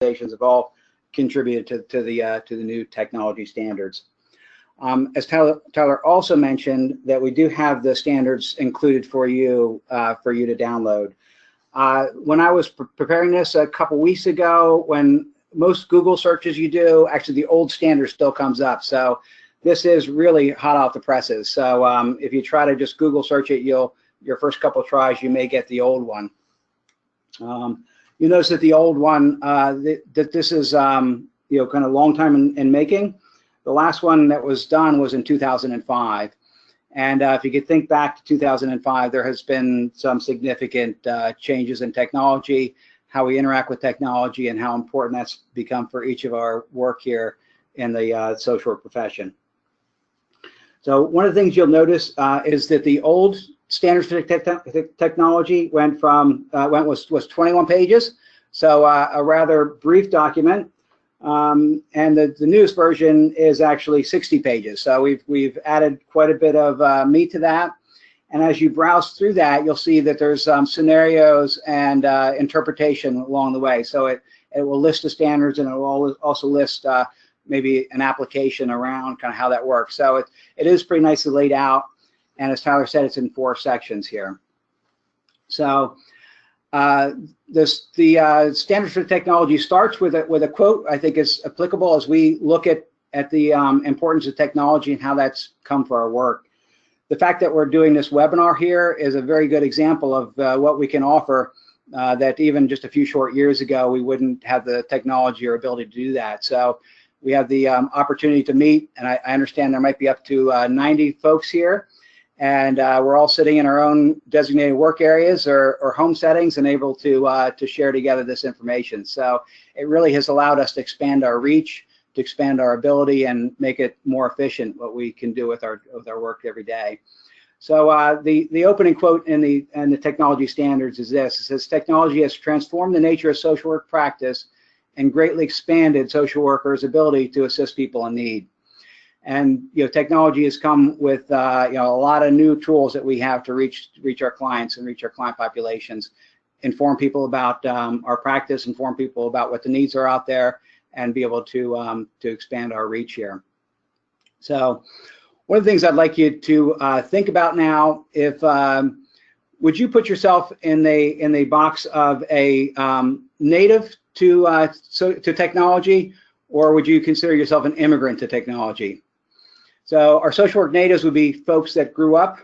organizations have all contributed to the new technology standards. As Tyler also mentioned, that we do have the standards included for you to download. When I was preparing this a couple weeks ago, when most Google searches you do, actually the old standard still comes up. So this is really hot off the presses. So if you try to just Google search it, your first couple of tries, you may get the old one. You notice that the old one, that this is kind of long time in making. The last one that was done was in 2005. And if you could think back to 2005, there has been some significant changes in technology, how we interact with technology, and how important that's become for each of our work here in the social work profession. So one of the things you'll notice is that the old standards for technology was 21 pages, so a rather brief document. And the newest version is actually 60 pages. So we've added quite a bit of meat to that. And as you browse through that, you'll see that there's scenarios and interpretation along the way. So it will list the standards, and it will also list maybe an application around kind of how that works. So it is pretty nicely laid out. And as Tyler said, it's in 4 sections here. So the standards for technology starts with a quote I think is applicable as we look at the importance of technology and how that's come for our work. The fact that we're doing this webinar here is a very good example of what we can offer that even just a few short years ago we wouldn't have the technology or ability to do that. So we have the opportunity to meet, and I understand there might be up to 90 folks here. And we're all sitting in our own designated work areas or home settings and able to share together this information. So it really has allowed us to expand our reach, to expand our ability, and make it more efficient what we can do with our work every day. So the opening quote in the technology standards is this. It says, technology has transformed the nature of social work practice and greatly expanded social workers' ability to assist people in need. And technology has come with a lot of new tools that we have to reach our clients and reach our client populations, inform people about our practice, inform people about what the needs are out there, and be able to expand our reach here. So one of the things I'd like you to think about now, would you put yourself in the box of a native to technology, or would you consider yourself an immigrant to technology? So our social work natives would be folks that grew up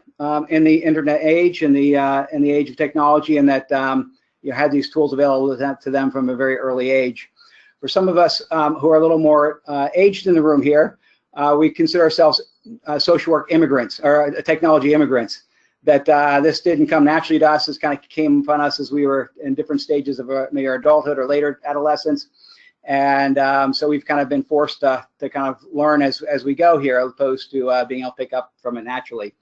in the internet age and the age of technology, and that had these tools available to them from a very early age. For some of us who are a little more aged in the room here, we consider ourselves social work immigrants or technology immigrants. That this didn't come naturally to us. This kind of came upon us as we were in different stages of maybe our adulthood or later adolescence. And so we've kind of been forced to kind of learn as we go here, as opposed to being able to pick up from it naturally.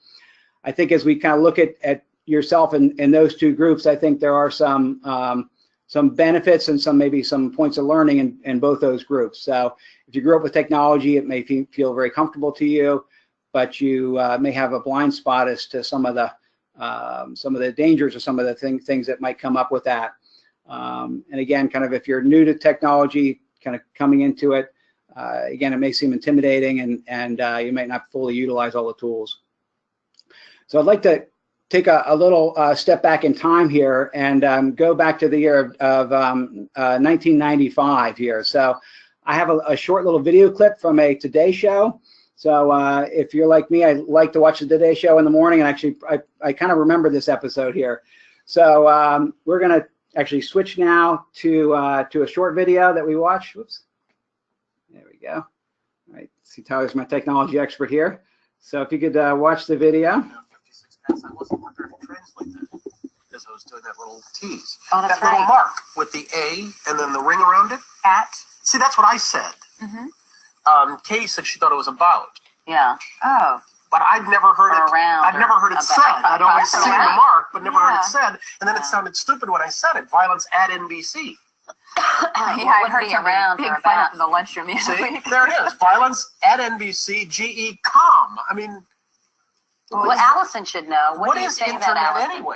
I think as we kind of look at yourself in those two groups, I think there are some benefits and maybe some points of learning in both those groups. So if you grew up with technology, it may feel very comfortable to you, but you may have a blind spot as to some of the dangers or some of the things that might come up with that. And again, kind of if you're new to technology, kind of coming into it, again, it may seem intimidating, and you might not fully utilize all the tools. So I'd like to take a little step back in time here and go back to the year of 1995 here. So I have a short little video clip from a Today Show. So if you're like me, I like to watch the Today Show in the morning, and actually I kind of remember this episode here. So we're going to actually switch now to a short video that we watched. Whoops. There we go. All right. See, Tyler's my technology expert here. So if you could watch the video. 56 pence, I wasn't prepared to translate that because I was doing that little tease. Oh, that's that little mark with the A and then the ring around it. At. See, that's what I said. Mm-hmm. Kay said she thought it was about. Yeah. Oh. But I'd never heard it. Around. I'd never heard it said. I'd always seen the mark, but never heard it said. And then it sounded stupid when I said it. Violence at NBC. I heard it around. Big fight up in the lunchroom. See, there it is. Violence at NBC. GE.com. I mean, well, Allison should know. What is internet anyway?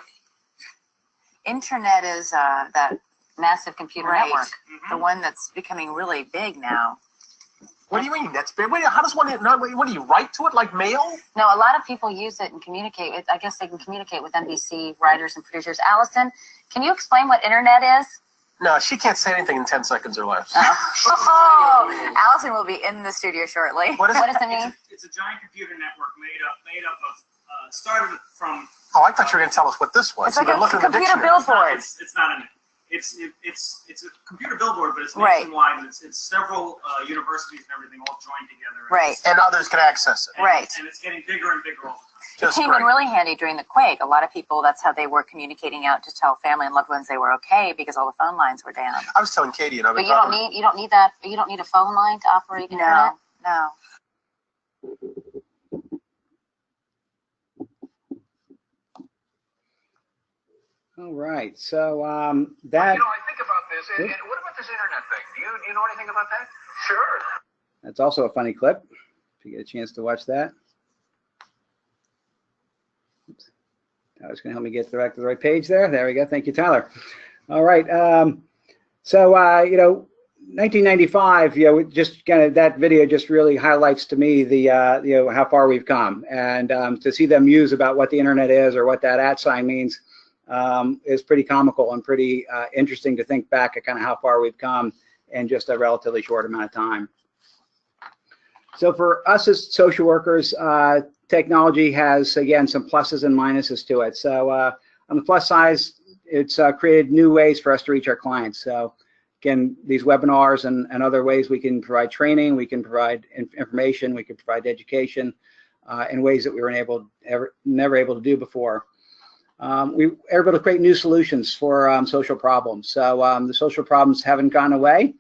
Internet is that massive computer network. The one that's becoming really big now. What do you mean? That's big. Wait, how does one? What do you write to it like mail? No, a lot of people use it and communicate. I guess they can communicate with NBC writers and producers. Allison, can you explain what internet is? No, she can't say anything in 10 seconds or less. Oh, Allison will be in the studio shortly. What does it mean? It's a giant computer network made up of started from. Oh, I thought you were going to tell us what this was. It's like a computer billboard. It's not it's a computer billboard, but it's Right. nationwide. And it's several universities and everything all joined together. Right. And others can access it. Right. And it's getting bigger and bigger all the time. It came in really handy during the quake. A lot of people, that's how they were communicating out to tell family and loved ones they were okay because all the phone lines were down. I was telling Katie, and I But you don't need that. You don't need a phone line to operate internet. No. All right, so I think about this, and what about this internet thing? Do you know anything about that? Sure. that's also a funny clip, if you get a chance to watch that. Oops. Tyler's going to help me get back to the right page there. There we go. Thank you, Tyler. All right, so 1995, just kind of that video just really highlights to me the how far we've come, and to see them use about what the internet is or what that @ sign means is pretty comical and pretty interesting to think back at kind of how far we've come in just a relatively short amount of time. So for us as social workers, technology has, again, some pluses and minuses to it. So on the plus side, it's created new ways for us to reach our clients. So again, these webinars and other ways we can provide training, we can provide information, we can provide education in ways that we were never able to do before. We were able to create new solutions for social problems. So the social problems haven't gone away,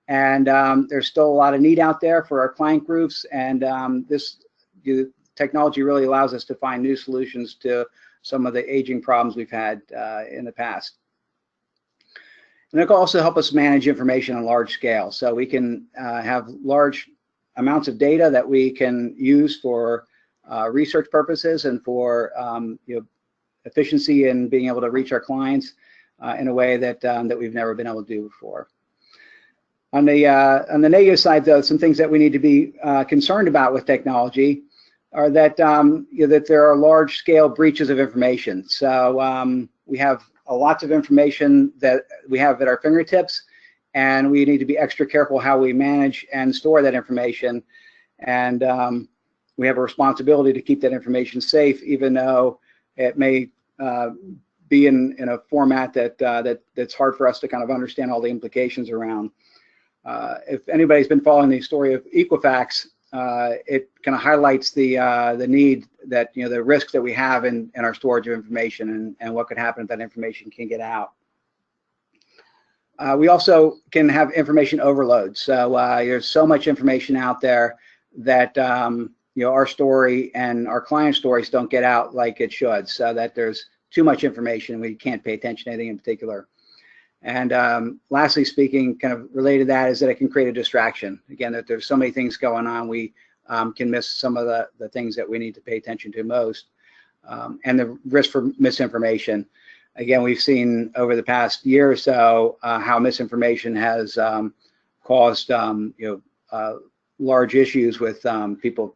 and there's still a lot of need out there for our client groups, and the technology really allows us to find new solutions to some of the aging problems we've had in the past. And it can also help us manage information on a large scale. So we can have large amounts of data that we can use for research purposes and for efficiency in being able to reach our clients in a way that we've never been able to do before. On the negative side, though, some things that we need to be concerned about with technology are that that there are large-scale breaches of information. So we have lots of information that we have at our fingertips, and we need to be extra careful how we manage and store that information. And we have a responsibility to keep that information safe, even though it may be in a format that's hard for us to kind of understand all the implications around. If anybody's been following the story of Equifax, it kind of highlights the need that, the risks that we have in our storage of information and what could happen if that information can get out. We also can have information overload. So there's so much information out there that our story and our client stories don't get out like it should, so that there's too much information and we can't pay attention to anything in particular. And lastly speaking, kind of related to that, is that it can create a distraction. Again, that there's so many things going on, we can miss some of the things that we need to pay attention to most. And the risk for misinformation. Again, we've seen over the past year or so how misinformation has caused large issues with people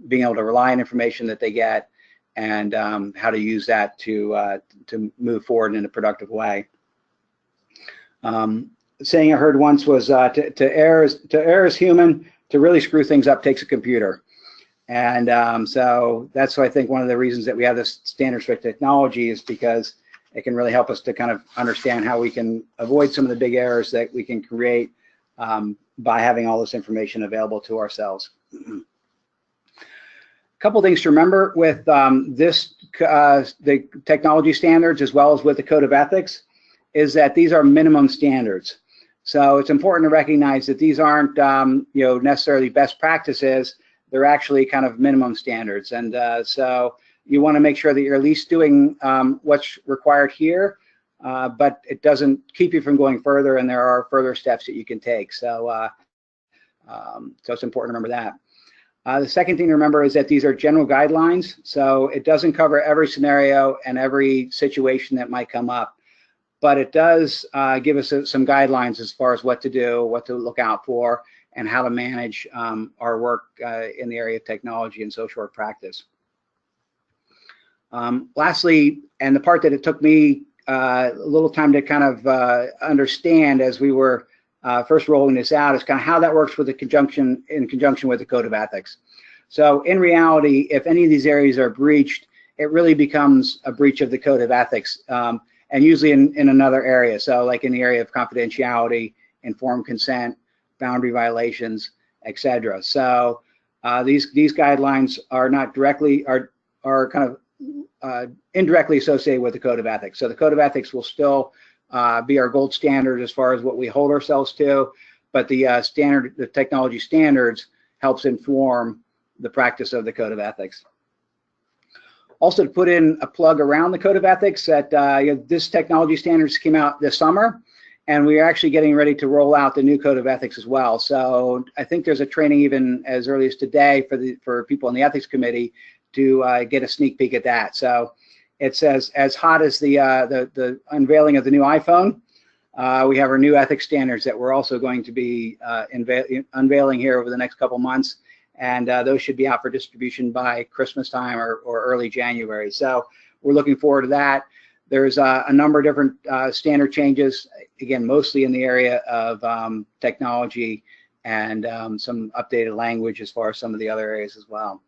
being able to rely on information that they get, and how to use that to move forward in a productive way. Saying I heard once was to err is human, to really screw things up takes a computer. And so that's why I think one of the reasons that we have this standards for technology is because it can really help us to kind of understand how we can avoid some of the big errors that we can create by having all this information available to ourselves. A couple things to remember with the technology standards, as well as with the code of ethics, is that these are minimum standards. So it's important to recognize that these aren't necessarily best practices. They're actually kind of minimum standards. And so you want to make sure that you're at least doing what's required here, but it doesn't keep you from going further, and there are further steps that you can take. So so it's important to remember that. The second thing to remember is that these are general guidelines, so it doesn't cover every scenario and every situation that might come up. but it does give us some guidelines as far as what to do, what to look out for, and how to manage our work in the area of technology and social work practice. Lastly, and the part that it took me a little time to kind of understand as we were first rolling this out, is kind of how that works with in conjunction with the Code of Ethics. So in reality, if any of these areas are breached, it really becomes a breach of the Code of Ethics, and usually in another area. So like in the area of confidentiality, informed consent, boundary violations, etc. So these guidelines are not directly, are kind of indirectly associated with the Code of Ethics. So the Code of Ethics will still be our gold standard as far as what we hold ourselves to, but the the technology standards helps inform the practice of the Code of Ethics. Also, to put in a plug around the Code of Ethics, that this technology standards came out this summer, and we are actually getting ready to roll out the new Code of Ethics as well. So I think there's a training even as early as today for people in the Ethics Committee to get a sneak peek at that. So it's as hot as the unveiling of the new iPhone. We have our new ethics standards that we're also going to be unveiling here over the next couple months, and those should be out for distribution by Christmas time or early January. So we're looking forward to that. There's a number of different standard changes, again, mostly in the area of technology, and some updated language as far as some of the other areas as well.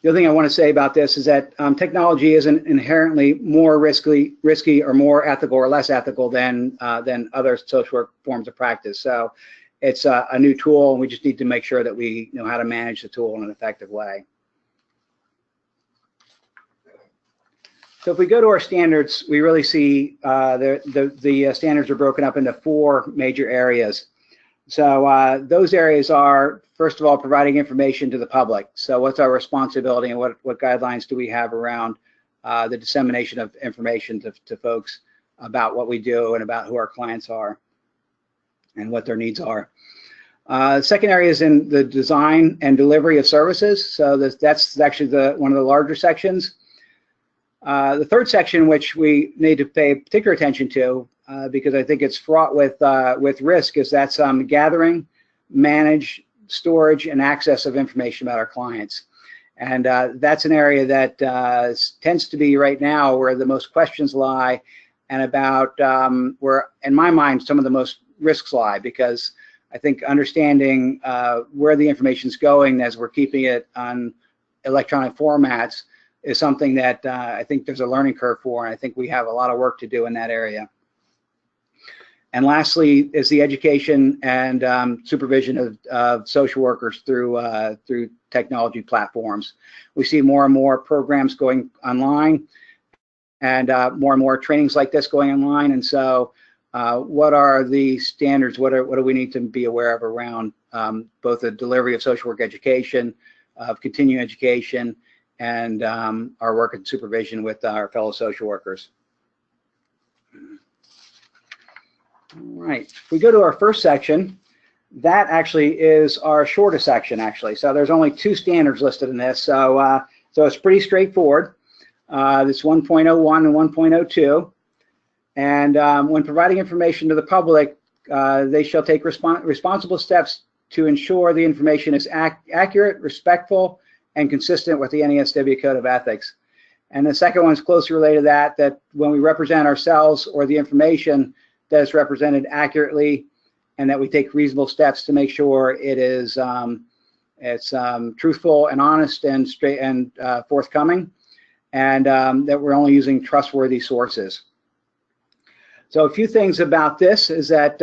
The other thing I want to say about this is that technology isn't inherently more risky or more ethical or less ethical than other social work forms of practice. So it's a new tool, and we just need to make sure that we know how to manage the tool in an effective way. So if we go to our standards, we really see the standards are broken up into 4 major areas. So those areas are, first of all, providing information to the public. So what's our responsibility, and what guidelines do we have around the dissemination of information to folks about what we do and about who our clients are and what their needs are. Second area is in the design and delivery of services. So that's actually one of the larger sections. The third section, which we need to pay particular attention to, because I think it's fraught with risk, is that's gathering, manage, storage, and access of information about our clients. And that's an area that tends to be right now where the most questions lie, and about where, in my mind, some of the most risks lie, because I think understanding where the information is going as we're keeping it on electronic formats is something that I think there's a learning curve for, and I think we have a lot of work to do in that area. And lastly is the education and supervision of social workers through technology platforms. We see more and more programs going online, and more trainings like this going online. And so what are the standards? What do we need to be aware of around both the delivery of social work education, of continuing education, and our work and supervision with our fellow social workers? All right, if we go to our first section, that actually is our shortest section, actually. So there's only 2 standards listed in this, so it's pretty straightforward. It's 1.01 and 1.02. And when providing information to the public, they shall take responsible steps to ensure the information is accurate, respectful, and consistent with the NASW Code of Ethics. And the second one is closely related to that when we represent ourselves or the information, that is represented accurately, and that we take reasonable steps to make sure it is truthful and honest and straight and forthcoming, and that we're only using trustworthy sources. So a few things about this is that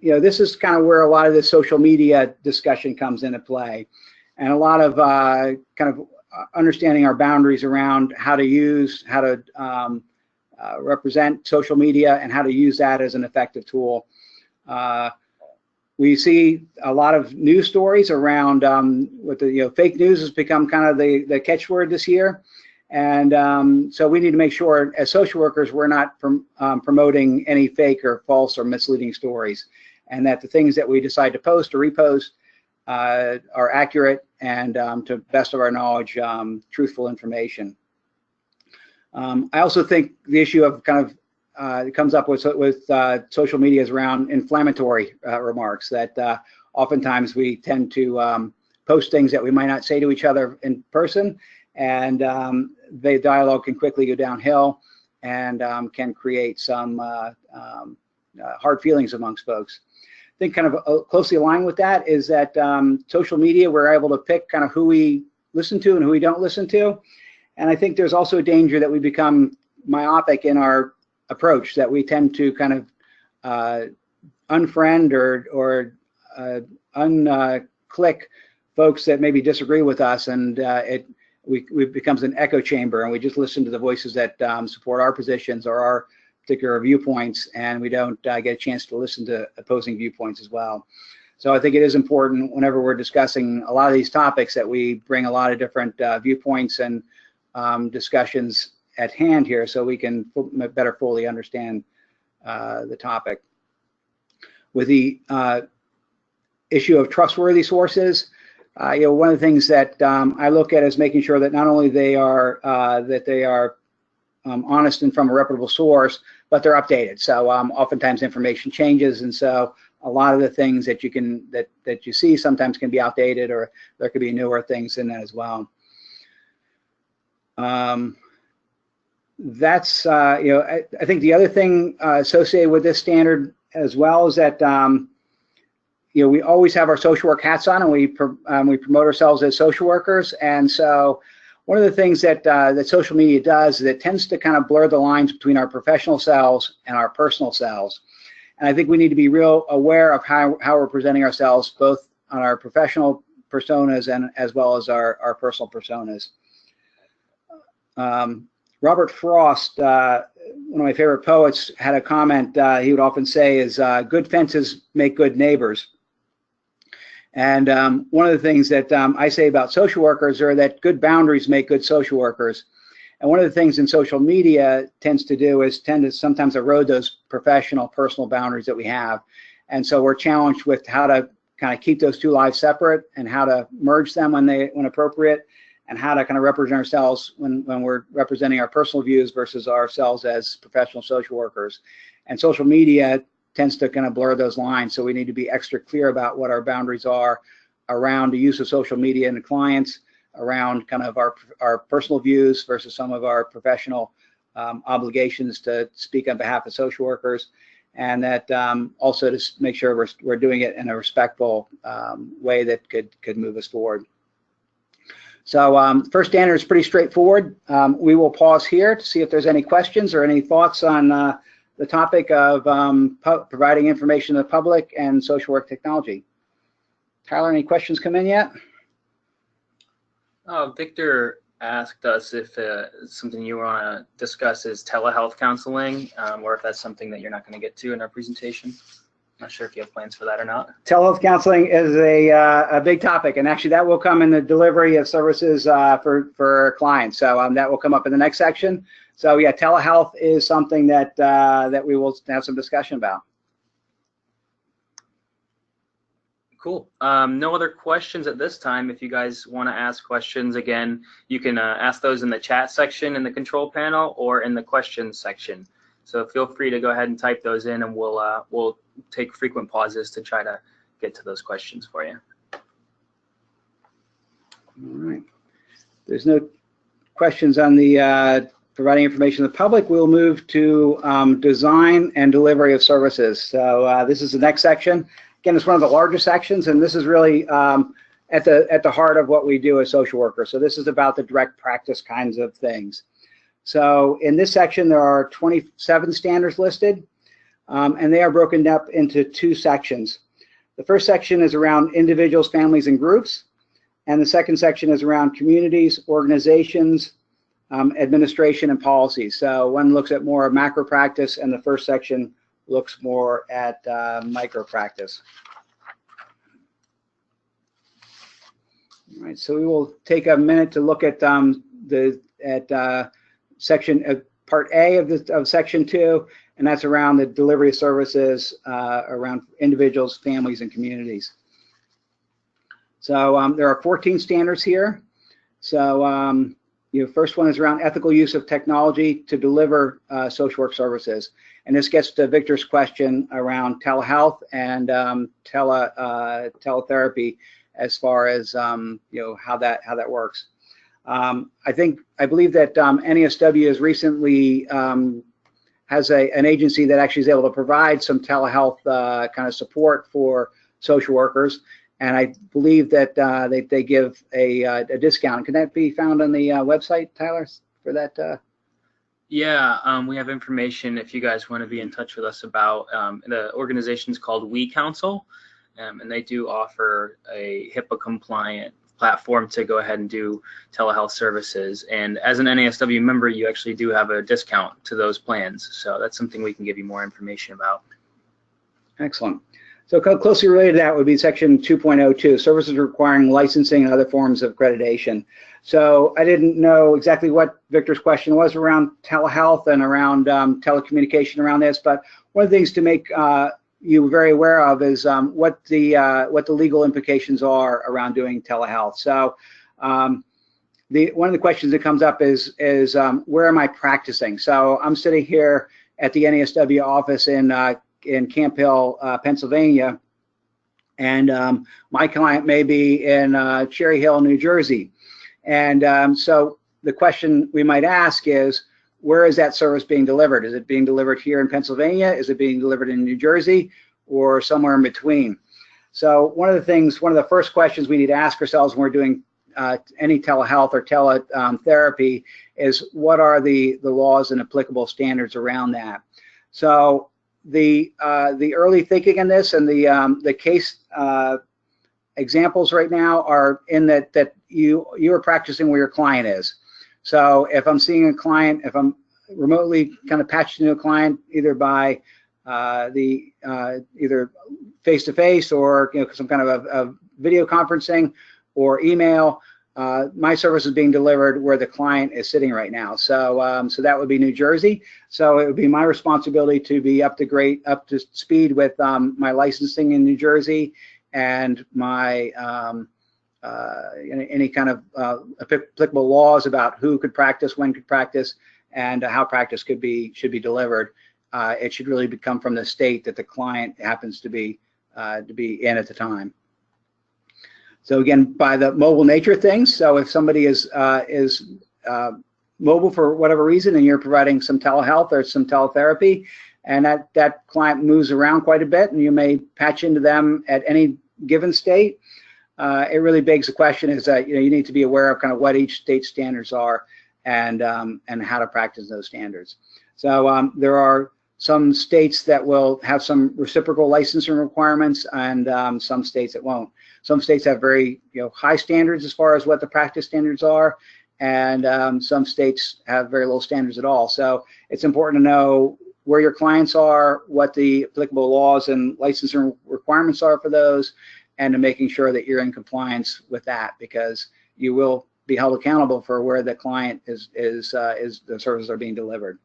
this is kind of where a lot of the social media discussion comes into play, and a lot of kind of understanding our boundaries around how to represent social media and how to use that as an effective tool. We see a lot of news stories around what the fake news has become kind of the catchword this year, and so we need to make sure as social workers we're not promoting any fake or false or misleading stories, and that the things that we decide to post or repost are accurate and, to the best of our knowledge, truthful information. I also think the issue of kind of it comes up with social media is around inflammatory remarks that oftentimes we tend to post things that we might not say to each other in person, and the dialogue can quickly go downhill and can create some hard feelings amongst folks. I think kind of closely aligned with that is that social media, we're able to pick kind of who we listen to and who we don't listen to. And I think there's also a danger that we become myopic in our approach, that we tend to kind of unfriend or unclick folks that maybe disagree with us, and it becomes an echo chamber, and we just listen to the voices that support our positions or our particular viewpoints, and we don't get a chance to listen to opposing viewpoints as well. So I think it is important whenever we're discussing a lot of these topics that we bring a lot of different viewpoints and discussions at hand here, so we can better fully understand the topic. With the issue of trustworthy sources, one of the things that I look at is making sure that not only they are honest and from a reputable source, but they're updated. So oftentimes information changes, and so a lot of the things that you see sometimes can be outdated, or there could be newer things in that as well. That's I think the other thing associated with this standard as well is that we always have our social work hats on, and we promote ourselves as social workers. And so one of the things that that social media does is it tends to kind of blur the lines between our professional selves and our personal selves. And I think we need to be real aware of how we're presenting ourselves, both on our professional personas and as well as our personal personas. Robert Frost, one of my favorite poets, had a comment he would often say is, good fences make good neighbors. And one of the things that I say about social workers are that good boundaries make good social workers. And one of the things in social media tends to do is tend to sometimes erode those professional, personal boundaries that we have. And so we're challenged with how to kind of keep those two lives separate, and how to merge them when appropriate, and how to kind of represent ourselves when we're representing our personal views versus ourselves as professional social workers. And social media tends to kind of blur those lines, so we need to be extra clear about what our boundaries are around the use of social media and the clients, around kind of our personal views versus some of our professional obligations to speak on behalf of social workers, and that also to make sure we're doing it in a respectful way that could move us forward. So first standard is pretty straightforward. We will pause here to see if there's any questions or any thoughts on the topic of providing information to the public and social work technology. Tyler, any questions come in yet? Victor asked us if something you want to discuss is telehealth counseling, or if that's something that you're not going to get to in our presentation. Not sure if you have plans for that or not. Telehealth counseling is a big topic, and actually that will come in the delivery of services for clients. So that will come up in the next section. So yeah, telehealth is something that that we will have some discussion about. Cool. No other questions at this time. If you guys want to ask questions, again, you can ask those in the chat section in the control panel or in the questions section. So feel free to go ahead and type those in, and we'll take frequent pauses to try to get to those questions for you. All right. There's no questions on the providing information to the public. We'll move to design and delivery of services. So this is the next section. Again, it's one of the largest sections, and this is really at the heart of what we do as social workers. So this is about the direct practice kinds of things. So in this section, there are 27 standards listed, and they are broken up into two sections. The first section is around individuals, families, and groups, and the second section is around communities, organizations, administration, and policy. So one looks at more of macro practice, and the first section looks more at micro practice. All right, so we will take a minute to look at section part A of section 2, and that's around the delivery of services around individuals, families, and communities. So there are 14 standards here. So first one is around ethical use of technology to deliver social work services. And this gets to Victor's question around telehealth and teletherapy as far as how that works. I believe that NASW has recently has an agency that actually is able to provide some telehealth kind of support for social workers, and I believe that they give a discount. Can that be found on the website, Tyler, for that? Yeah, we have information if you guys want to be in touch with us about the organization's called We Counsel, and they do offer a HIPAA compliant platform to go ahead and do telehealth services. And as an NASW member, you actually do have a discount to those plans. So that's something we can give you more information about. Excellent. So closely related to that would be section 2.02, services requiring licensing and other forms of accreditation. So I didn't know exactly what Victor's question was around telehealth and around telecommunication around this, but one of the things to make you very aware of is what the legal implications are around doing telehealth. So one of the questions that comes up is where am I practicing? So I'm sitting here at the NASW office in Camp Hill, Pennsylvania, and my client may be in Cherry Hill, New Jersey. And so the question we might ask is, where is that service being delivered? Is it being delivered here in Pennsylvania? Is it being delivered in New Jersey, or somewhere in between? So one of the first questions we need to ask ourselves when we're doing any telehealth or teletherapy is, what are the laws and applicable standards around that? So the early thinking in this and the case examples right now are in that you are practicing where your client is. So if I'm seeing a client, if I'm remotely kind of patched into a client, either by either face-to-face or some kind of a video conferencing or email, my service is being delivered where the client is sitting right now. So so that would be New Jersey. So it would be my responsibility to be up to speed with my licensing in New Jersey and my any kind of applicable laws about who could practice, when could practice, and how practice should be delivered. It should really come from the state that the client happens to be in at the time. So again, by the mobile nature of things, so if somebody is mobile for whatever reason, and you're providing some telehealth or some teletherapy, and that client moves around quite a bit, and you may patch into them at any given state, it really begs the question is that you need to be aware of kind of what each state standards are and how to practice those standards. So there are some states that will have some reciprocal licensing requirements, and some states that won't. Some states have very high standards as far as what the practice standards are, and some states have very low standards at all. So it's important to know where your clients are, what the applicable laws and licensing requirements are for those, and to making sure that you're in compliance with that, because you will be held accountable for where the client is the services are being delivered.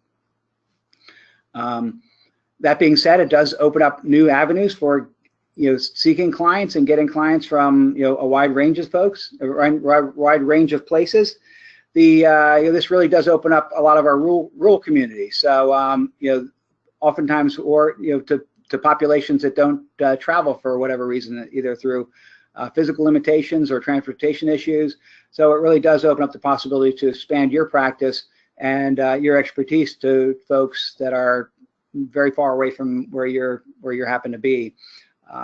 That being said, it does open up new avenues for seeking clients and getting clients from a wide range of folks, a wide range of places. This really does open up a lot of our rural communities. So oftentimes, or to populations that don't travel for whatever reason, either through physical limitations or transportation issues. So it really does open up the possibility to expand your practice and your expertise to folks that are very far away from where you happen to be.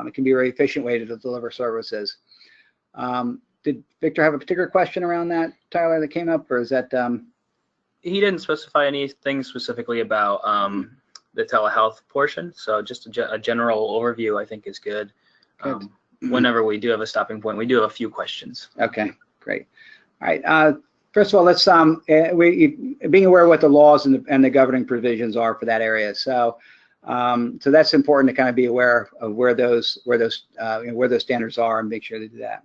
It can be a very efficient way to deliver services. Did Victor have a particular question around that, Tyler, that came up, or is that? He didn't specify anything specifically about the telehealth portion, so just a general overview I think is good. Whenever we do have a stopping point, we do have a few questions. Okay, great. All right. First of all, let's being aware of what the laws and the governing provisions are for that area. So so that's important to kind of be aware of where those standards are and make sure they do that.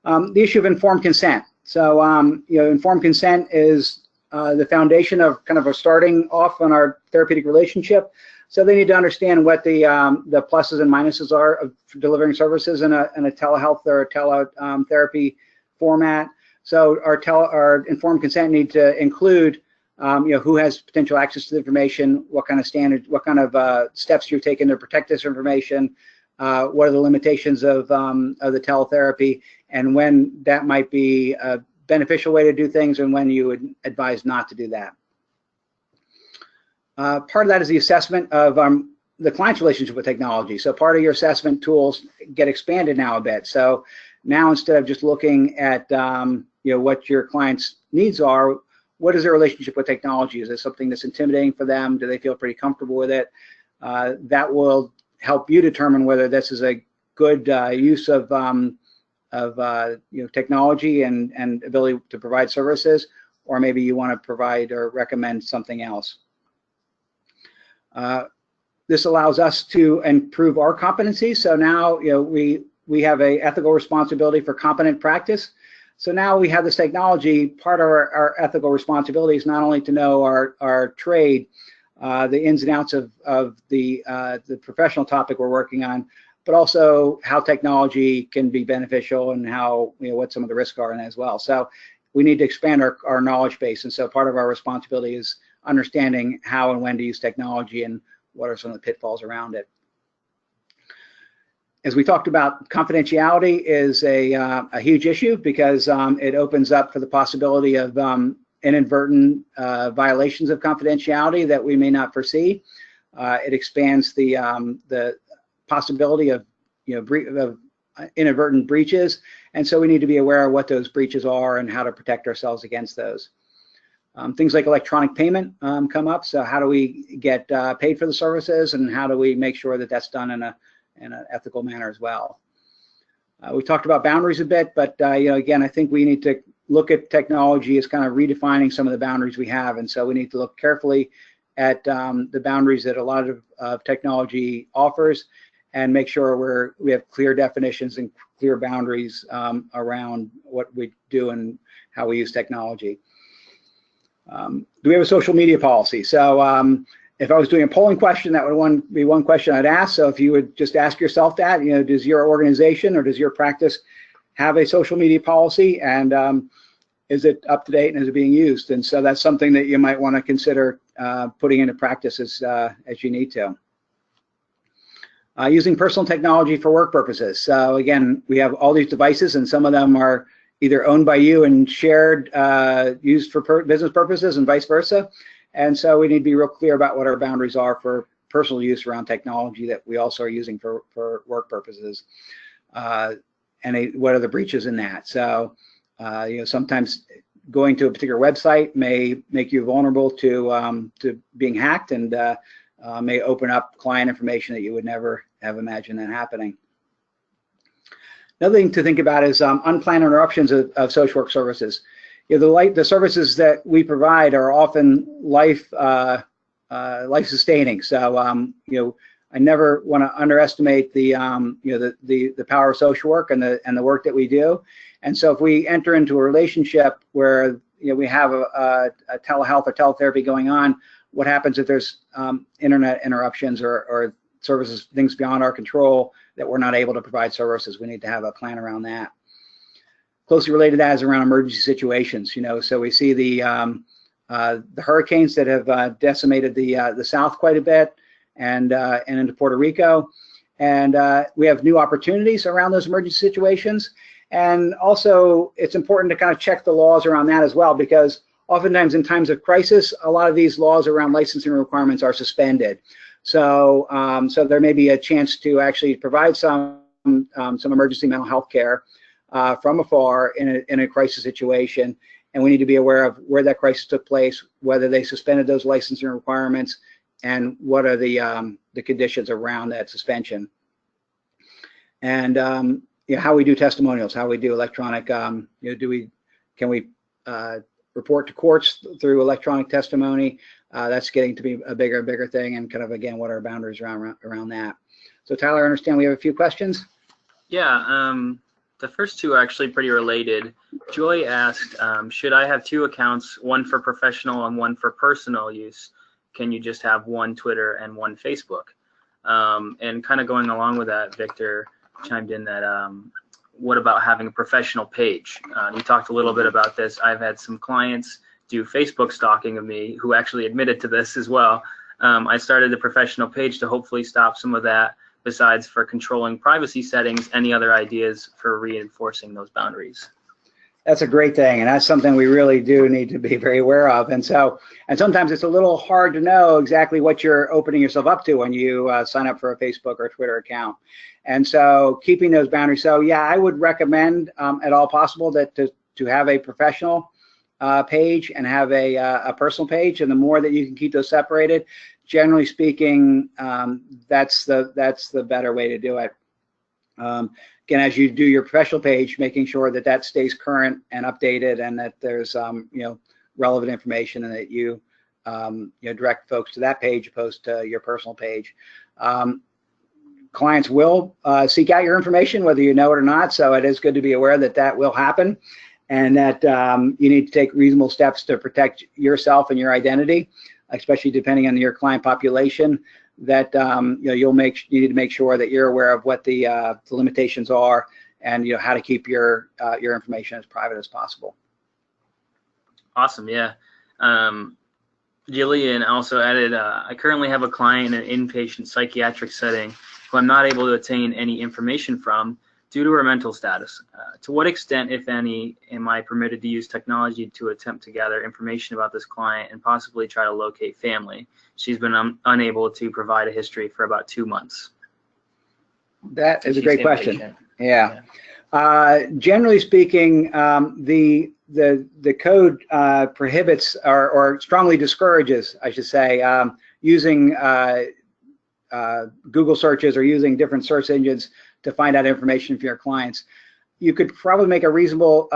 The issue of informed consent. So informed consent is the foundation of kind of a starting off on our therapeutic relationship. So they need to understand what the pluses and minuses are of delivering services in a telehealth or a teletherapy format. So our informed consent need to include who has potential access to the information, what kind of standards, what kind of steps you're taking to protect this information, what are the limitations of the teletherapy, and when that might be a beneficial way to do things and when you would advise not to do that. Part of that is the assessment of the client's relationship with technology. So part of your assessment tools get expanded now a bit. So now instead of just looking at what your client's needs are, what is their relationship with technology? Is it something that's intimidating for them? Do they feel pretty comfortable with it? That will help you determine whether this is a good use of technology and ability to provide services, or maybe you want to provide or recommend something else. This allows us to improve our competency. So now we have a ethical responsibility for competent practice. So now we have this technology. Part of our ethical responsibility is not only to know our trade, the ins and outs of the professional topic we're working on, but also how technology can be beneficial and how what some of the risks are in that as well. So we need to expand our knowledge base, and so part of our responsibility is understanding how and when to use technology and what are some of the pitfalls around it. As we talked about, confidentiality is a huge issue because it opens up for the possibility of inadvertent violations of confidentiality that we may not foresee. It expands the possibility of inadvertent breaches, and so we need to be aware of what those breaches are and how to protect ourselves against those. Things like electronic payment come up. So how do we get paid for the services, and how do we make sure that that's done in an ethical manner as well? We talked about boundaries a bit, but again, I think we need to look at technology as kind of redefining some of the boundaries we have, and so we need to look carefully at the boundaries that a lot of technology offers, and make sure we have clear definitions and clear boundaries around what we do and how we use technology. Do we have a social media policy? So if I was doing a polling question, that would be one question I'd ask. So if you would just ask yourself that, does your organization or does your practice have a social media policy, and is it up to date and is it being used? And so that's something that you might want to consider putting into practice as you need to. Using personal technology for work purposes. So again, we have all these devices, and some of them are either owned by you and shared, used for business purposes, and vice versa. And so we need to be real clear about what our boundaries are for personal use around technology that we also are using for work purposes, and what are the breaches in that. So sometimes going to a particular website may make you vulnerable to being hacked, and may open up client information that you would never have imagined that happening. Another thing to think about is unplanned interruptions of social work services. The services that we provide are often life sustaining. So I never want to underestimate the power of social work and the work that we do. And so if we enter into a relationship where we have a telehealth or teletherapy going on, what happens if there's internet interruptions or services, things beyond our control that we're not able to provide services? We need to have a plan around that. Closely related to that is around emergency situations. So we see the hurricanes that have decimated the South quite a bit, and into Puerto Rico, and we have new opportunities around those emergency situations. And also, it's important to kind of check the laws around that as well, because oftentimes in times of crisis, a lot of these laws around licensing requirements are suspended. So, so there may be a chance to actually provide some emergency mental health care from afar in a crisis situation, and we need to be aware of where that crisis took place, whether they suspended those licensing requirements, and what are the conditions around that suspension. And how we do testimonials, how we do electronic. Can we report to courts through electronic testimony? That's getting to be a bigger and bigger thing, and kind of, again, what are our boundaries around that. So Tyler, I understand we have a few questions. Yeah, the first two are actually pretty related. Joy asked, should I have two accounts, one for professional and one for personal use? Can you just have one Twitter and one Facebook? And kind of going along with that, Victor chimed in that what about having a professional page? You talked a little bit about this. I've had some clients do Facebook stalking of me who actually admitted to this as well. I started a professional page to hopefully stop some of that. Besides for controlling privacy settings, any other ideas for reinforcing those boundaries? That's a great thing, and that's something we really do need to be very aware of. And sometimes it's a little hard to know exactly what you're opening yourself up to when you sign up for a Facebook or Twitter account. And so keeping those boundaries. So yeah, I would recommend at all possible that to have a professional page and have a personal page, and the more that you can keep those separated, generally speaking, that's the better way to do it. Again, as you do your professional page, making sure that that stays current and updated, and that there's relevant information, and that you direct folks to that page opposed to your personal page. Clients will seek out your information whether you know it or not, so it is good to be aware that that will happen, and that you need to take reasonable steps to protect yourself and your identity, especially depending on your client population. That you need to make sure that you're aware of what the limitations are, and how to keep your information as private as possible. Awesome, yeah. Jillian also added, I currently have a client in an inpatient psychiatric setting who I'm not able to obtain any information from due to her mental status. To what extent, if any, am I permitted to use technology to attempt to gather information about this client and possibly try to locate family? She's been unable to provide a history for about 2 months. That is a great question. Yeah. Generally speaking, the code prohibits or strongly discourages, I should say, using Google searches or using different search engines to find out information for your clients. You could probably make a reasonable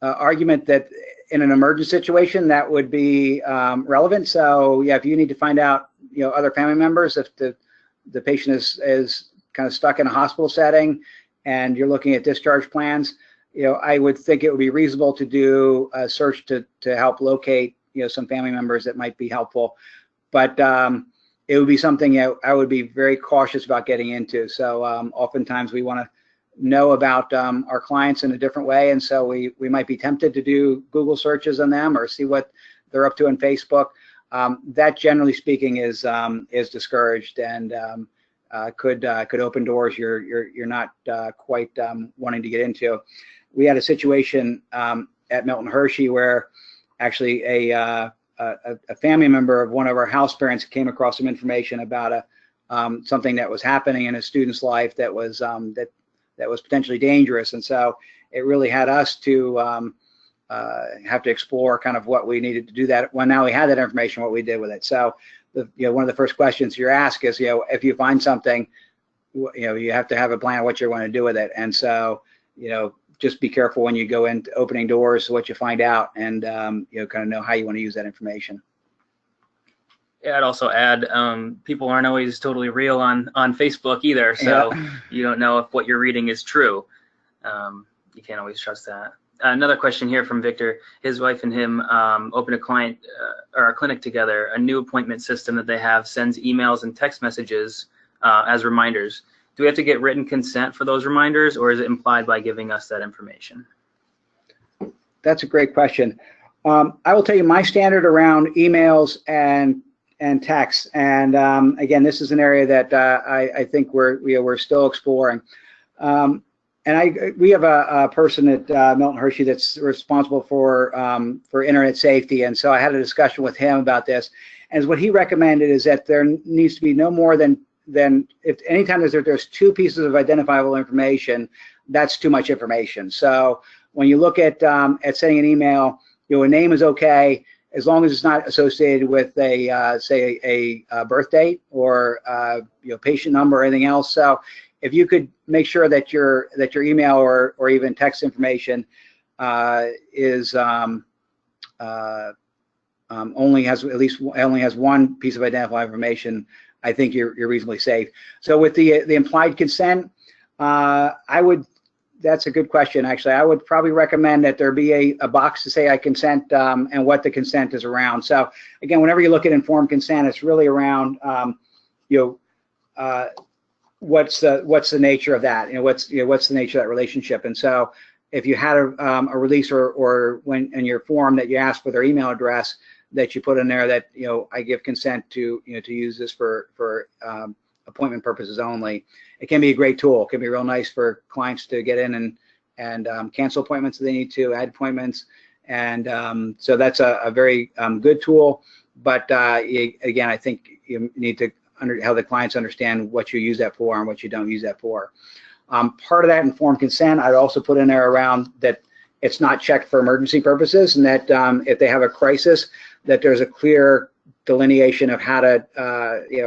argument that in an emergent situation that would be relevant. So yeah, if you need to find out other family members, if the patient is kind of stuck in a hospital setting and you're looking at discharge plans, I would think it would be reasonable to do a search to help locate some family members that might be helpful. But it would be something I would be very cautious about getting into. So oftentimes we want to know about our clients in a different way, and so we might be tempted to do Google searches on them or see what they're up to on Facebook. That, generally speaking, is discouraged, and could open doors you're not quite wanting to get into. We had a situation at Milton Hershey where actually a family member of one of our house parents came across some information about something that was happening in a student's life that was that was potentially dangerous, and so it really had us to have to explore kind of what we needed to do that. Well, now we had that information, what we did with it. So one of the first questions you're asked is, if you find something, you have to have a plan of what you want to do with it. And so, just be careful when you go into opening doors, what you find out, and kind of know how you want to use that information. Yeah, I'd also add, people aren't always totally real on Facebook either, so you don't know if what you're reading is true. You can't always trust that. Another question here from Victor. His wife and him opened a client or a clinic together. A new appointment system that they have sends emails and text messages as reminders. Do we have to get written consent for those reminders, or is it implied by giving us that information? That's a great question. I will tell you my standard around emails and texts, and again, this is an area that I think we're still exploring. And we have a person at Milton Hershey that's responsible for internet safety, and so I had a discussion with him about this. And what he recommended is that there needs to be no more than if anytime there's 2 pieces of identifiable information, that's too much information. So when you look at sending an email, a name is okay as long as it's not associated with say a birth date or patient number or anything else. So if you could make sure that your email or even text information is only has one piece of identifiable information, I think you're reasonably safe. So with the implied consent, that's a good question, actually. I would probably recommend that there be a box to say I consent and what the consent is around. So again, whenever you look at informed consent, it's really around what's the nature of that? What's the nature of that relationship? And so if you had a release or when in your form that you asked for their email address, that you put in there that I give consent to to use this for appointment purposes only. It can be a great tool. It can be real nice for clients to get in and cancel appointments if they need to, add appointments, and so that's a very good tool. But again, I think you need to have the clients understand what you use that for and what you don't use that for. Part of that informed consent, I'd also put in there around that it's not checked for emergency purposes, and that if they have a crisis, that there's a clear delineation of how to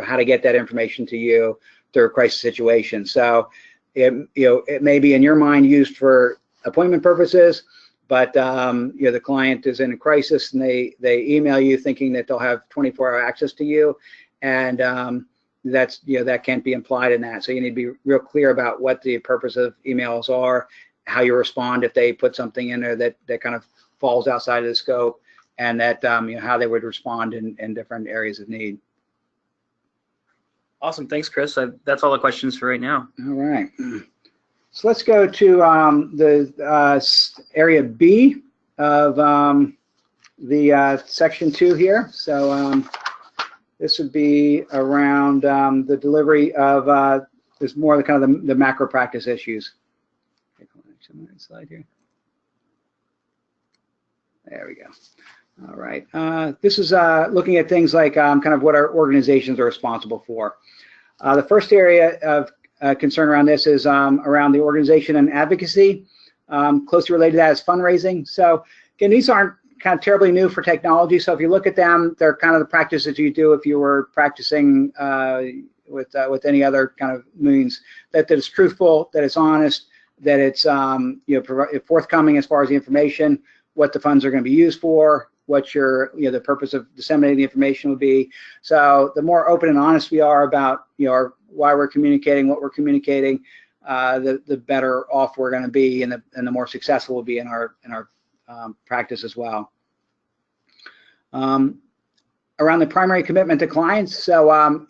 how to get that information to you through a crisis situation. So it may be in your mind used for appointment purposes, but the client is in a crisis and they email you thinking that they'll have 24-hour access to you, and that's that can't be implied in that. So you need to be real clear about what the purpose of emails are, how you respond if they put something in there that kind of falls outside of the scope, and that how they would respond in different areas of need. Awesome, thanks, Chris. That's all the questions for right now. All right. So let's go to the area B of the section 2 here. So this would be around the delivery of there's more of the kind of the macro practice issues. Slide here. There we go. All right. This is looking at things like kind of what our organizations are responsible for. The first area of concern around this is around the organization and advocacy. Closely related to that is fundraising. So again, these aren't kind of terribly new for technology. So if you look at them, they're kind of the practices you do if you were practicing with any other kind of means. That it's truthful, that it's honest, that it's forthcoming as far as the information, what the funds are going to be used for, what your the purpose of disseminating the information would be. So the more open and honest we are about why we're communicating, what we're communicating, the better off we're going to be, and the more successful we'll be in our practice as well. Around the primary commitment to clients, so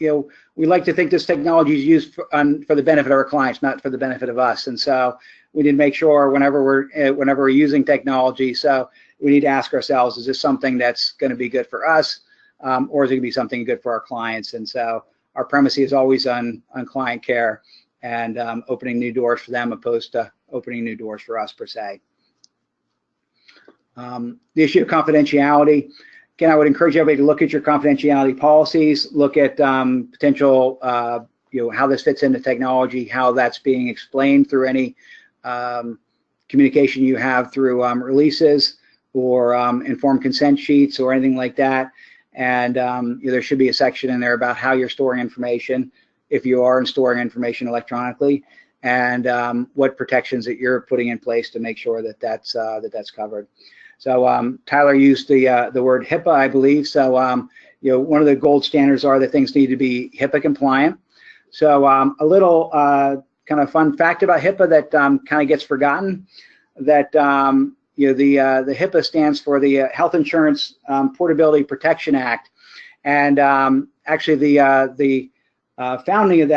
we like to think this technology is used for the benefit of our clients, not for the benefit of us. And so we need to make sure whenever we're using technology, so we need to ask ourselves, is this something that's going to be good for us, or is it going to be something good for our clients? And so our premise is always on client care and opening new doors for them, opposed to opening new doors for us per se. The issue of confidentiality. Again, I would encourage everybody to look at your confidentiality policies, look at potential, how this fits into technology, how that's being explained through any communication you have through releases or informed consent sheets or anything like that. And there should be a section in there about how you're storing information, if you are storing information electronically, and what protections that you're putting in place to make sure that that's covered. So Tyler used the word HIPAA, I believe. So one of the gold standards are that things need to be HIPAA compliant. So a little kind of fun fact about HIPAA that kind of gets forgotten, that the HIPAA stands for the Health Insurance Portability Protection Act, and actually the founding of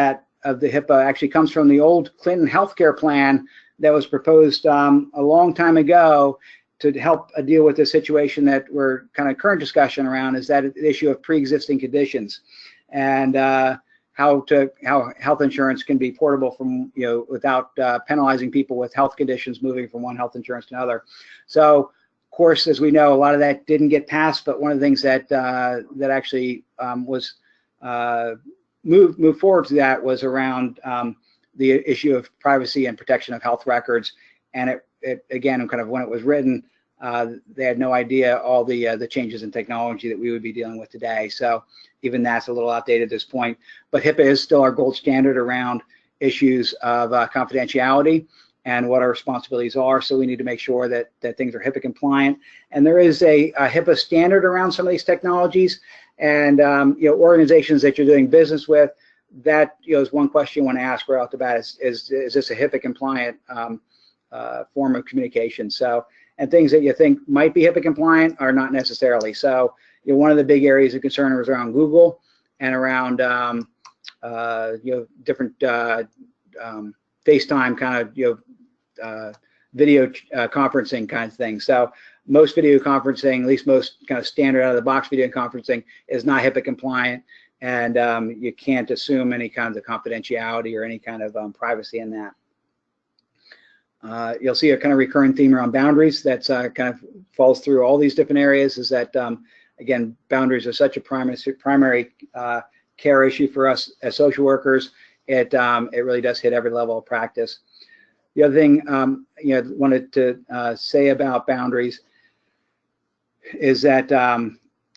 the HIPAA actually comes from the old Clinton healthcare plan that was proposed a long time ago to help deal with the situation that we're kind of current discussion around, is that the issue of pre-existing conditions, and how health insurance can be portable from without penalizing people with health conditions moving from one health insurance to another. So of course, as we know, a lot of that didn't get passed, but one of the things that that actually was moved forward to that was around the issue of privacy and protection of health records. And it again, kind of when it was written, they had no idea all the changes in technology that we would be dealing with today. So even that's a little outdated at this point. But HIPAA is still our gold standard around issues of confidentiality and what our responsibilities are. So we need to make sure that things are HIPAA compliant. And there is a HIPAA standard around some of these technologies. And organizations that you're doing business with, that is one question you want to ask right off the bat: is this a HIPAA compliant form of communication? So, and things that you think might be HIPAA compliant are not necessarily. So one of the big areas of concern is around Google and around different FaceTime kind of video conferencing kind of thing. So most video conferencing, at least most kind of standard out of the box video conferencing, is not HIPAA compliant, and you can't assume any kinds of confidentiality or any kind of privacy in that. You'll see a kind of recurring theme around boundaries that's kind of falls through all these different areas, is that, again, boundaries are such a primary care issue for us as social workers. It really does hit every level of practice. The other thing wanted to say about boundaries is that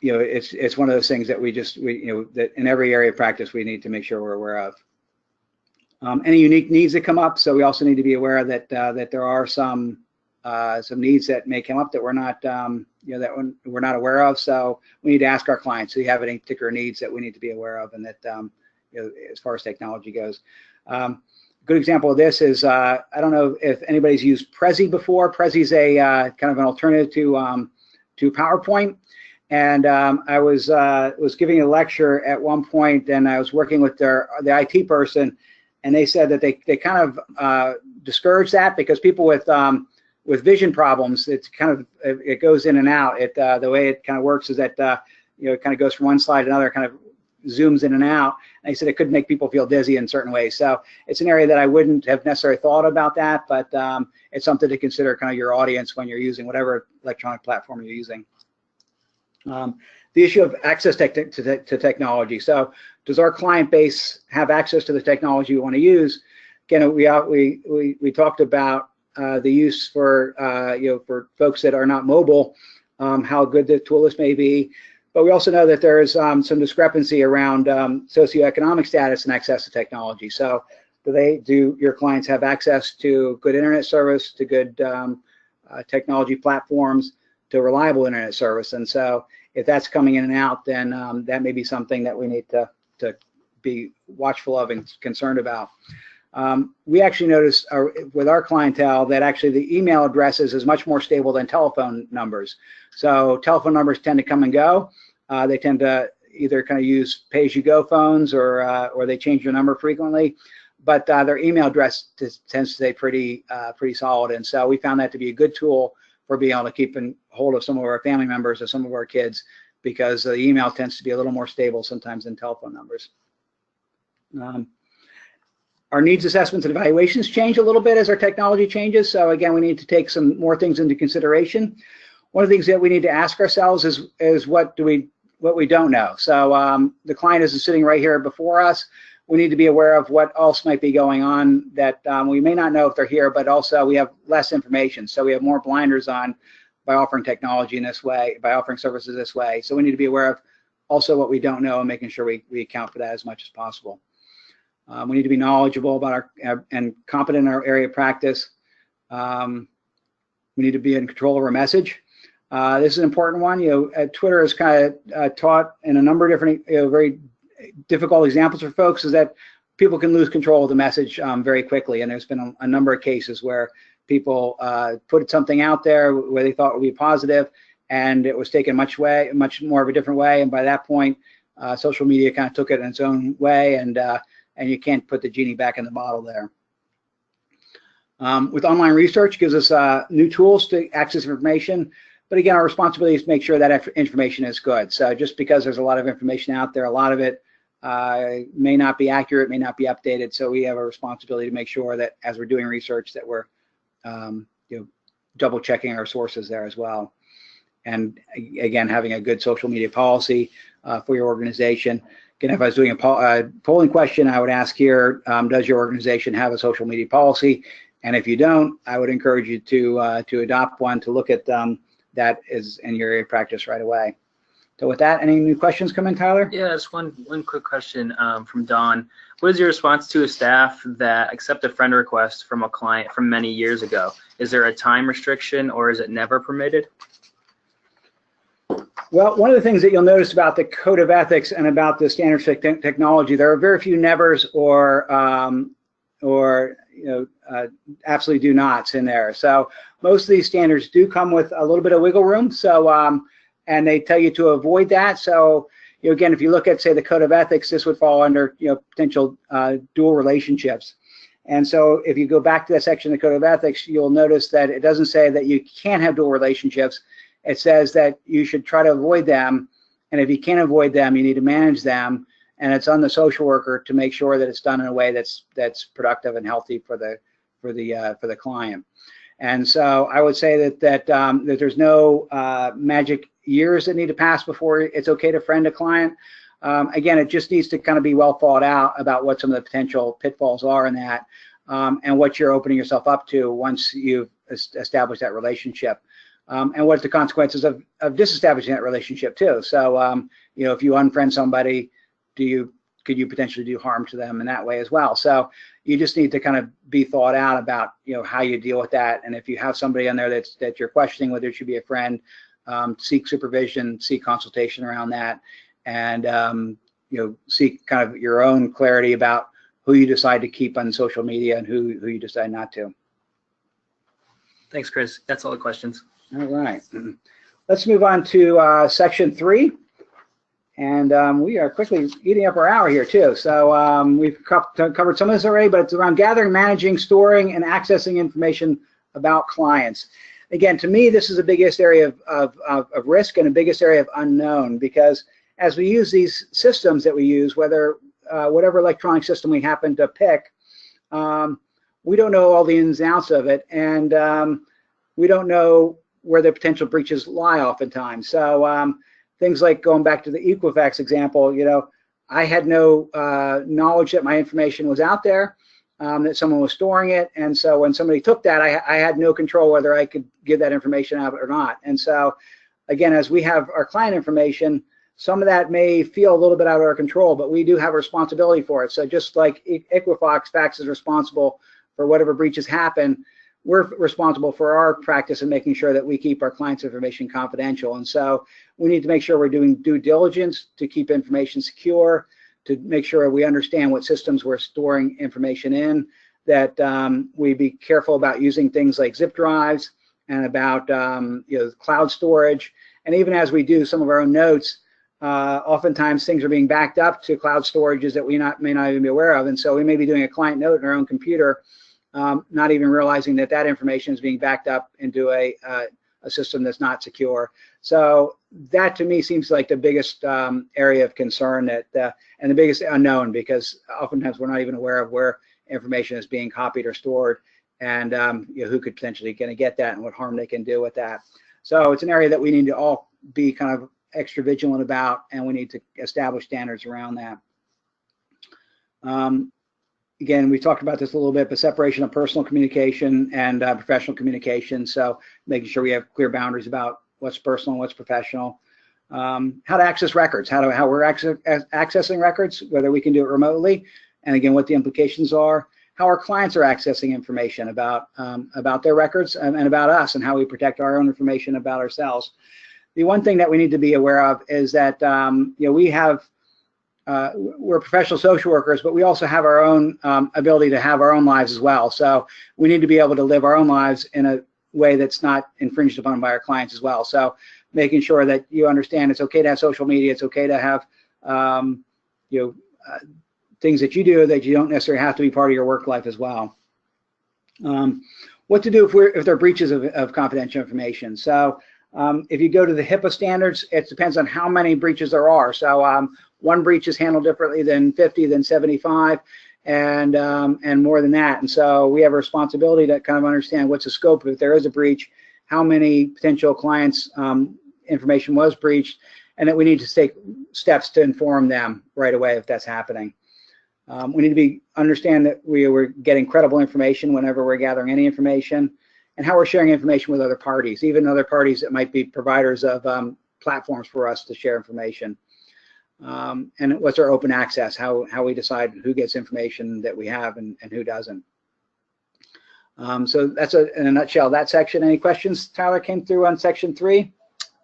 it's one of those things that that in every area of practice we need to make sure we're aware of. Any unique needs that come up, so we also need to be aware that that there are some needs that may come up that we're not that we're not aware of. So we need to ask our clients, do you have any particular needs that we need to be aware of, and that as far as technology goes. A good example of this is I don't know if anybody's used Prezi before. Prezi is a kind of an alternative to PowerPoint. And I was giving a lecture at one point, and I was working with the IT person, and they said that they kind of discourage that because people with vision problems, it goes in and out. The way it kind of works is that it kind of goes from one slide to another, kind of zooms in and out. And they said it could make people feel dizzy in certain ways. So it's an area that I wouldn't have necessarily thought about that, but it's something to consider kind of your audience when you're using whatever electronic platform you're using. The issue of access to technology. So does our client base have access to the technology we want to use? Again, we talked about the use for for folks that are not mobile, how good the tool list may be. But we also know that there is some discrepancy around socioeconomic status and access to technology. So do your clients have access to good internet service, to good technology platforms, to reliable internet service? And so if that's coming in and out, then that may be something that we need to be watchful of and concerned about. We actually noticed with our clientele that actually the email addresses is much more stable than telephone numbers. So telephone numbers tend to come and go. They tend to either kind of use pay-as-you-go phones or they change their number frequently. But their email address tends to stay pretty solid. And so we found that to be a good tool for being able to keep in hold of some of our family members or some of our kids, because the email tends to be a little more stable sometimes than telephone numbers. Our needs assessments and evaluations change a little bit as our technology changes. So again, we need to take some more things into consideration. One of the things that we need to ask ourselves is what we don't know. So the client is sitting right here before us. We need to be aware of what else might be going on that we may not know if they're here, but also we have less information. So we have more blinders on by offering technology in this way, by offering services this way. So we need to be aware of also what we don't know and making sure we account for that as much as possible. We need to be knowledgeable about and competent in our area of practice. We need to be in control of our message. This is an important one. Twitter is kind of taught in a number of different, very difficult examples for folks, is that people can lose control of the message very quickly. And there's been a number of cases where people put something out there where they thought would be positive, and it was taken much more of a different way. And by that point, social media kind of took it in its own way, and you can't put the genie back in the bottle there. With online research, gives us new tools to access information. But again, our responsibility is to make sure that information is good. So just because there's a lot of information out there, a lot of it may not be accurate, may not be updated. So we have a responsibility to make sure that as we're doing research that we're double checking our sources there as well. And again, having a good social media policy for your organization. Again, if I was doing a polling question, I would ask here, does your organization have a social media policy? And if you don't, I would encourage you to adopt one, to look at that is in your area of practice right away. So with that, any new questions come in, Tyler? Yeah, just one quick question from Don. What is your response to a staff that accept a friend request from a client from many years ago? Is there a time restriction, or is it never permitted? Well, one of the things that you'll notice about the Code of Ethics and about the standards for technology, there are very few nevers or absolutely do nots in there. So most of these standards do come with a little bit of wiggle room. So and they tell you to avoid that. So again, if you look at, say, the Code of Ethics, this would fall under, potential dual relationships. And so if you go back to that section of the Code of Ethics, you'll notice that it doesn't say that you can't have dual relationships. It says that you should try to avoid them. And if you can't avoid them, you need to manage them. And it's on the social worker to make sure that it's done in a way that's productive and healthy for the client. And so I would say that there's no magic years that need to pass before it's okay to friend a client. Again, it just needs to kind of be well thought out about what some of the potential pitfalls are in that, and what you're opening yourself up to once you've established that relationship, and what the consequences of disestablishing that relationship too. So, if you unfriend somebody, could you potentially do harm to them in that way as well? So you just need to kind of be thought out about, how you deal with that. And if you have somebody on there that you're questioning whether it should be a friend, seek supervision, seek consultation around that, and seek kind of your own clarity about who you decide to keep on social media and who you decide not to. Thanks, Chris. That's all the questions. All right. Let's move on to section 3. And we are quickly eating up our hour here too. So we've covered some of this already, but it's around gathering, managing, storing, and accessing information about clients. Again, to me, this is the biggest area of risk and the biggest area of unknown, because as we use these systems that we use, whatever electronic system we happen to pick, we don't know all the ins and outs of it, and we don't know where the potential breaches lie oftentimes. So things like going back to the Equifax example, I had no knowledge that my information was out there, that someone was storing it. And so when somebody took that, I had no control whether I could give that information out or not. And so, again, as we have our client information, some of that may feel a little bit out of our control, but we do have a responsibility for it. So just like Equifax is responsible for whatever breaches happen, we're responsible for our practice in making sure that we keep our clients' information confidential. And so we need to make sure we're doing due diligence to keep information secure, to make sure we understand what systems we're storing information in, that we be careful about using things like zip drives and about cloud storage. And even as we do some of our own notes, oftentimes things are being backed up to cloud storages that we may not even be aware of. And so we may be doing a client note in our own computer, not even realizing that information is being backed up into a system that's not secure. So that to me seems like the biggest area of concern and the biggest unknown, because oftentimes we're not even aware of where information is being copied or stored, and who could potentially get that and what harm they can do with that. So it's an area that we need to all be kind of extra vigilant about, and we need to establish standards around that. Again, we talked about this a little bit, but separation of personal communication and professional communication. So making sure we have clear boundaries about what's personal and what's professional. How to access records, how we're accessing records, whether we can do it remotely, and again, what the implications are. How our clients are accessing information about their records and about us, and how we protect our own information about ourselves. The one thing that we need to be aware of is that we're professional social workers, but we also have our own ability to have our own lives as well. So we need to be able to live our own lives in a way that's not infringed upon by our clients as well. So making sure that you understand it's okay to have social media, it's okay to have things that you do that you don't necessarily have to be part of your work life as well. What to do if there are breaches of confidential information. So if you go to the HIPAA standards, it depends on how many breaches there are. So one breach is handled differently than 50, than 75, and more than that. And so we have a responsibility to kind of understand what's the scope if there is a breach, how many potential clients' information was breached, and that we need to take steps to inform them right away if that's happening. We need to understand that we're getting credible information whenever we're gathering any information, and how we're sharing information with other parties, even other parties that might be providers of platforms for us to share information. And what's our open access, how we decide who gets information that we have and who doesn't. So that's in a nutshell that section. Any questions, Tyler, came through on section 3?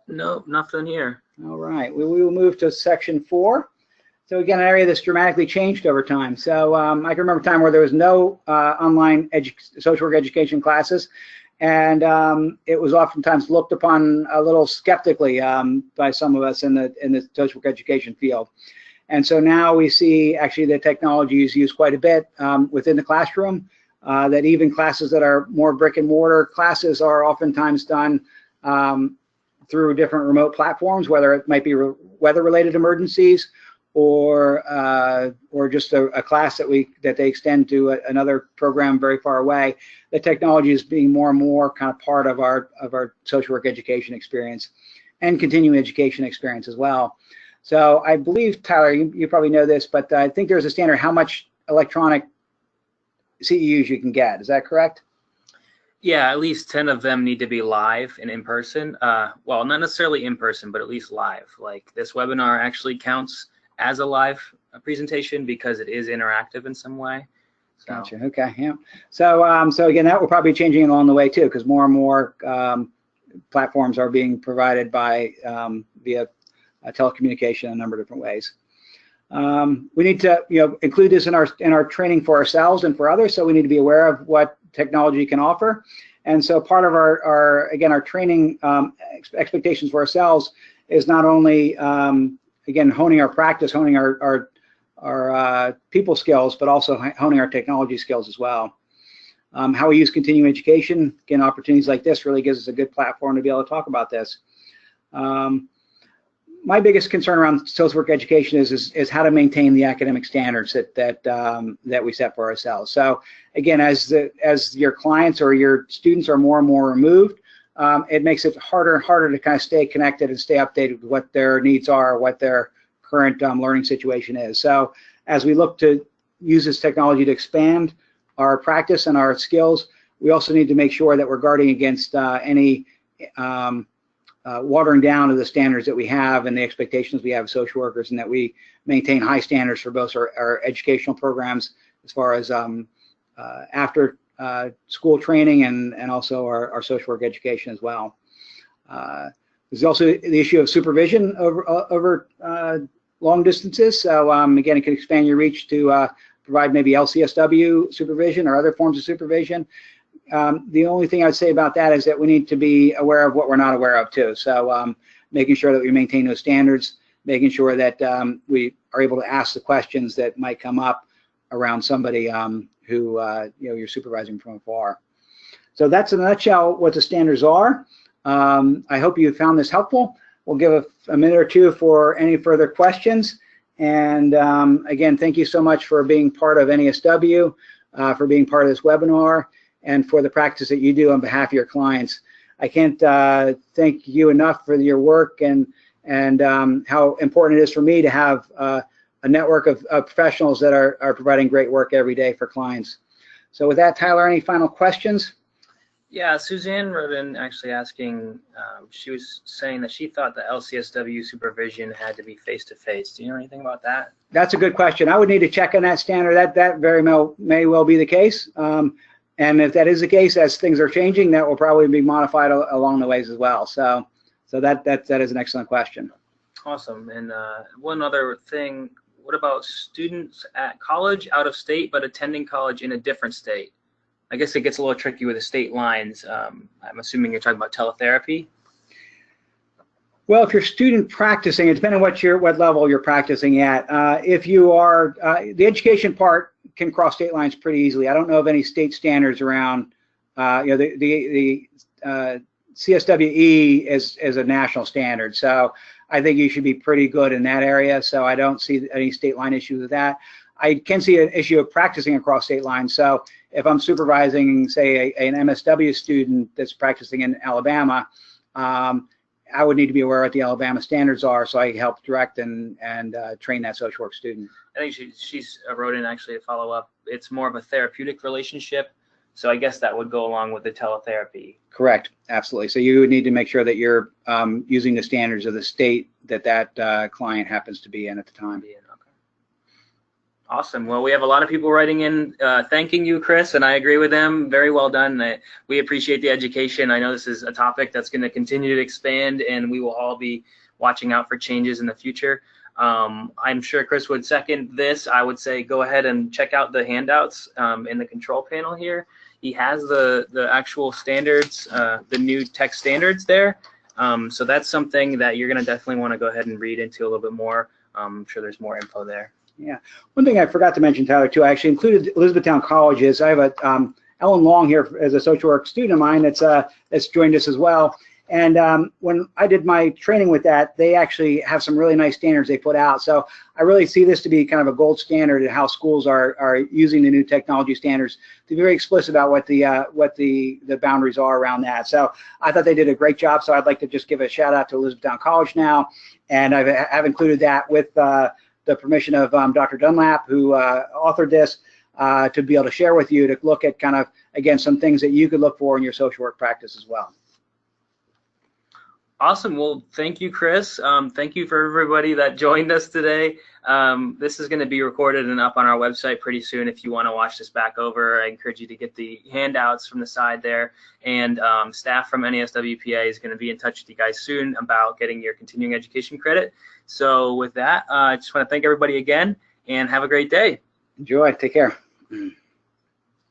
No, nothing here. All right, we will move to section 4. So again, an area that's dramatically changed over time. So I can remember a time where there was no online social work education classes, and it was oftentimes looked upon a little skeptically by some of us in the social work education field. And so now we see actually the technology is used quite a bit within the classroom, that even classes that are more brick and mortar classes are oftentimes done through different remote platforms, whether it might be weather-related emergencies or just a class that they extend to another program very far away. The technology is being more and more kind of part of our social work education experience and continuing education experience as well. So I believe, Tyler, you probably know this, but I think there's a standard how much electronic CEUs you can get. Is that correct? Yeah, at least 10 of them need to be live and in person. Well, not necessarily in person, but at least live. Like this webinar actually counts as a live presentation because it is interactive in some way. So. Gotcha. Okay. Yeah. So so again, that will probably be changing along the way too, because more and more platforms are being provided by via telecommunication in a number of different ways. We need to include this in our training for ourselves and for others, so we need to be aware of what technology can offer. And so part of our training expectations for ourselves is not only again honing our practice, honing our people skills, but also honing our technology skills as well. How we use continuing education, again, opportunities like this really gives us a good platform to be able to talk about this. My biggest concern around social work education is how to maintain the academic standards that we set for ourselves. So again, as your clients or your students are more and more removed, it makes it harder and harder to kind of stay connected and stay updated with what their needs are, what their current learning situation is. So as we look to use this technology to expand our practice and our skills, we also need to make sure that we're guarding against any watering down of the standards that we have and the expectations we have of social workers, and that we maintain high standards for both our educational programs as far as after school training and also our social work education as well. There's also the issue of supervision over long distances. So again, it can expand your reach to provide maybe LCSW supervision or other forms of supervision. The only thing I'd say about that is that we need to be aware of what we're not aware of too. So making sure that we maintain those standards, making sure that we are able to ask the questions that might come up around somebody who you're supervising from afar. So that's in a nutshell what the standards are. I hope you found this helpful. We'll give a minute or two for any further questions. And again, thank you so much for being part of NASW, for being part of this webinar, and for the practice that you do on behalf of your clients. I can't thank you enough for your work and how important it is for me to have a network of professionals that are providing great work every day for clients. So with that, Tyler, any final questions? Yeah, Suzanne wrote in actually asking, she was saying that she thought the LCSW supervision had to be face-to-face. Do you know anything about that? That's a good question. I would need to check on that standard. That very may well be the case. And if that is the case, as things are changing, that will probably be modified along the ways as well. So that is an excellent question. Awesome. And one other thing, what about students at college out of state but attending college in a different state? I guess it gets a little tricky with the state lines. I'm assuming you're talking about teletherapy. Well, if you're student practicing, it depends on what level you're practicing at. If you are, the education part can cross state lines pretty easily. I don't know of any state standards around, the CSWE is a national standard. So I think you should be pretty good in that area. So I don't see any state line issues with that. I can see an issue of practicing across state lines. So if I'm supervising, say, an MSW student that's practicing in Alabama, I would need to be aware what the Alabama standards are, so I can help direct and train that social work student. I think she's wrote in actually a follow-up. It's more of a therapeutic relationship, so I guess that would go along with the teletherapy. Correct, absolutely. So you would need to make sure that you're using the standards of the state that client happens to be in at the time. Awesome. Well, we have a lot of people writing in thanking you, Chris, and I agree with them. Very well done. We appreciate the education. I know this is a topic that's going to continue to expand, and we will all be watching out for changes in the future. I'm sure Chris would second this. I would say go ahead and check out the handouts in the control panel here. He has the actual standards, the new tech standards there. So that's something that you're going to definitely want to go ahead and read into a little bit more. I'm sure there's more info there. Yeah. One thing I forgot to mention, Tyler, too, I actually included Elizabethtown Colleges. I have a Ellen Long here as a social work student of mine that's joined us as well. And when I did my training with that, they actually have some really nice standards they put out. So I really see this to be kind of a gold standard in how schools are using the new technology standards to be very explicit about what the boundaries are around that. So I thought they did a great job. So I'd like to just give a shout out to Elizabethtown College now, and I've included that with the permission of Dr. Dunlap, who authored this, to be able to share with you to look at kind of, again, some things that you could look for in your social work practice as well. Awesome. Well, thank you, Chris. Thank you for everybody that joined us today. This is going to be recorded and up on our website pretty soon. If you want to watch this back over, I encourage you to get the handouts from the side there. And staff from NASW-PA is going to be in touch with you guys soon about getting your continuing education credit. So with that, I just want to thank everybody again and have a great day. Enjoy. Take care.